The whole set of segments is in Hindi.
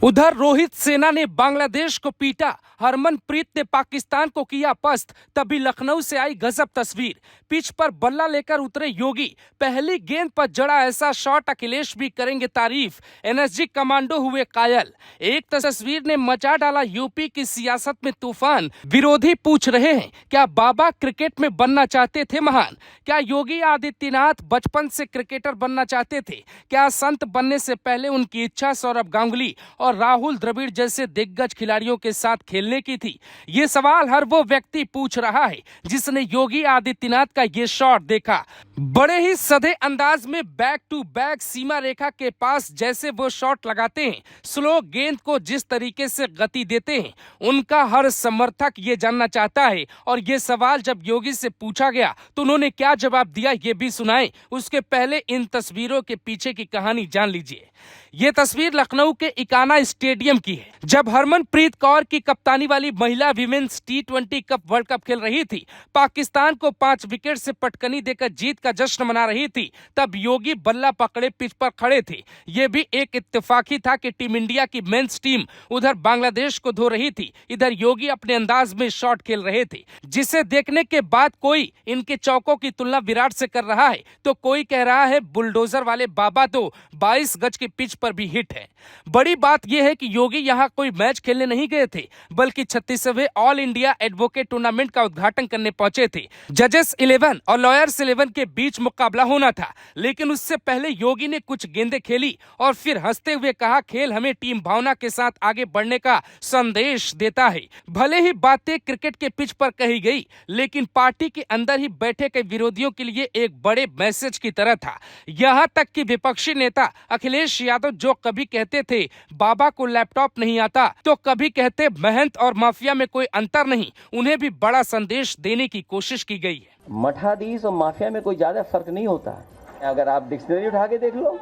उधर रोहित सेना ने बांग्लादेश को पीटा, हरमनप्रीत ने पाकिस्तान को किया पस्त। तभी लखनऊ से आई गजब तस्वीर। पिच पर बल्ला लेकर उतरे योगी, पहली गेंद पर जड़ा ऐसा शॉट अखिलेश भी करेंगे तारीफ। एनएसजी कमांडो हुए कायल। एक तस्वीर ने मचा डाला यूपी की सियासत में तूफान। विरोधी पूछ रहे हैं, क्या बाबा क्रिकेट में बनना चाहते थे महान? क्या योगी आदित्यनाथ बचपन से क्रिकेटर बनना चाहते थे? क्या संत बनने से पहले उनकी इच्छा सौरभ गांगुली और राहुल द्रविड़ जैसे दिग्गज खिलाड़ियों के साथ खेलने की थी? ये सवाल हर वो व्यक्ति पूछ रहा है जिसने योगी आदित्यनाथ का ये शॉट देखा। बड़े ही सधे अंदाज में बैक टू बैक सीमा रेखा के पास जैसे वो शॉट लगाते हैं, स्लो गेंद को जिस तरीके से गति देते हैं, उनका हर समर्थक ये जानना चाहता है। और ये सवाल जब योगी से पूछा गया तो उन्होंने क्या जवाब दिया, ये भी सुनाएं। उसके पहले इन तस्वीरों के पीछे की कहानी जान लीजिए। ये तस्वीर लखनऊ के इकाना स्टेडियम की है, जब हरमनप्रीत कौर की कप्तानी वाली महिला women's T20 cup world cup खेल रही थी, पाकिस्तान को 5 विकेट से पटकनी देकर जीत का जश्न मना रही थी। तब योगी बल्ला पकड़े पिच पर खड़े थे। ये भी एक इत्तेफाकी था कि टीम इंडिया की मेंस टीम उधर बांग्लादेश को धो रही थी, इधर योगी अपने अंदाज में शॉट खेल रहे थे, जिसे देखने के बाद कोई इनके चौकों की तुलना विराट से कर रहा है, तो कोई कह रहा है बुलडोजर वाले बाबा तो 22 गज की पिच पर भी हिट है। बड़ी बात यह है कि योगी यहां कोई मैच खेलने नहीं गए थे, बल्कि 36वें ऑल इंडिया एडवोकेट टूर्नामेंट का उद्घाटन करने पहुंचे थे। जजेस 11 और लॉयर्स 11 के बीच मुकाबला होना था, लेकिन उससे पहले योगी ने कुछ गेंदें खेली और फिर हंसते हुए कहा, खेल हमें टीम भावना के साथ आगे बढ़ने का संदेश देता है। भले ही बातें क्रिकेट के पिच पर कही गई, लेकिन पार्टी के अंदर ही बैठे कई विरोधियों के लिए एक बड़े मैसेज की तरह था। यहां तक कि विपक्षी नेता अखिलेश यादव जो कभी कहते थे बाबा को लैपटॉप नहीं आता, तो कभी कहते महंत और माफिया में कोई अंतर नहीं, उन्हें भी बड़ा संदेश देने की कोशिश की गई है। मठाधीश और माफिया में कोई ज्यादा फर्क नहीं होता है, अगर आप डिक्शनरी उठा के देख लो।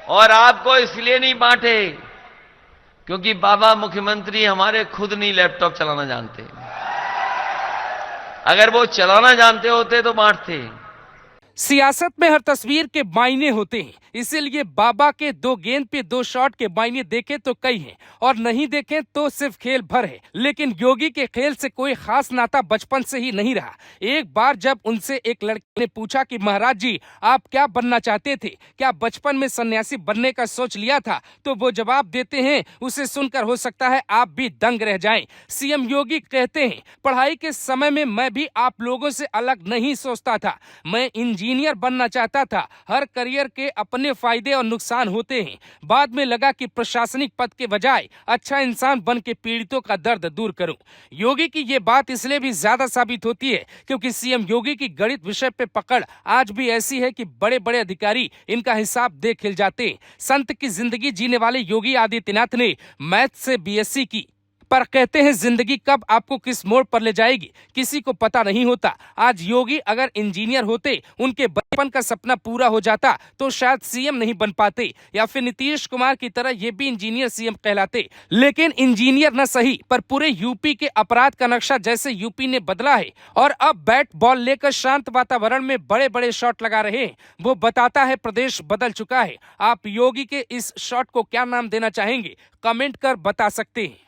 और आपको इसलिए नहीं बांटे क्योंकि बाबा मुख्यमंत्री हमारे खुद नहीं लैपटॉप चलाना जानते। अगर वो चलाना जानते होते तो बांटते। सियासत में हर तस्वीर के मायने होते हैं, इसीलिए बाबा के 2 गेंद पे 2 शॉट के मायने देखे तो कई हैं और नहीं देखे तो सिर्फ खेल भर है। लेकिन योगी के खेल से कोई खास नाता बचपन से ही नहीं रहा। एक बार जब उनसे एक लड़के ने पूछा कि महाराज जी आप क्या बनना चाहते थे, क्या बचपन में सन्यासी बनने का सोच लिया था, तो वो जवाब देते हैं, उसे सुनकर हो सकता है आप भी दंग रह जाएं। सीएम योगी कहते हैं, पढ़ाई के समय में मैं भी आप लोगों से अलग नहीं सोचता था, मैं इंजीनियर बनना चाहता था। हर करियर के अपने फायदे और नुकसान होते हैं। बाद में लगा कि प्रशासनिक पद के बजाय अच्छा इंसान बन के पीड़ितों का दर्द दूर करूं। योगी की ये बात इसलिए भी ज्यादा साबित होती है क्योंकि सीएम योगी की गणित विषय पे पकड़ आज भी ऐसी है कि बड़े बड़े अधिकारी इनका हिसाब दे खिल जाते हैं। संत की जिंदगी जीने वाले योगी आदित्यनाथ ने मैथ से बीएससी की, पर कहते हैं जिंदगी कब आपको किस मोड़ पर ले जाएगी किसी को पता नहीं होता। आज योगी अगर इंजीनियर होते, उनके बचपन का सपना पूरा हो जाता, तो शायद सीएम नहीं बन पाते, या फिर नीतीश कुमार की तरह ये भी इंजीनियर सीएम कहलाते। लेकिन इंजीनियर न सही, पर पूरे यूपी के अपराध का नक्शा जैसे यूपी ने बदला है और अब बैट बॉल लेकर शांत वातावरण में बड़े बड़े शॉट लगा रहे हैं, वो बताता है प्रदेश बदल चुका है। आप योगी के इस शॉट को क्या नाम देना चाहेंगे, कमेंट कर बता सकते हैं।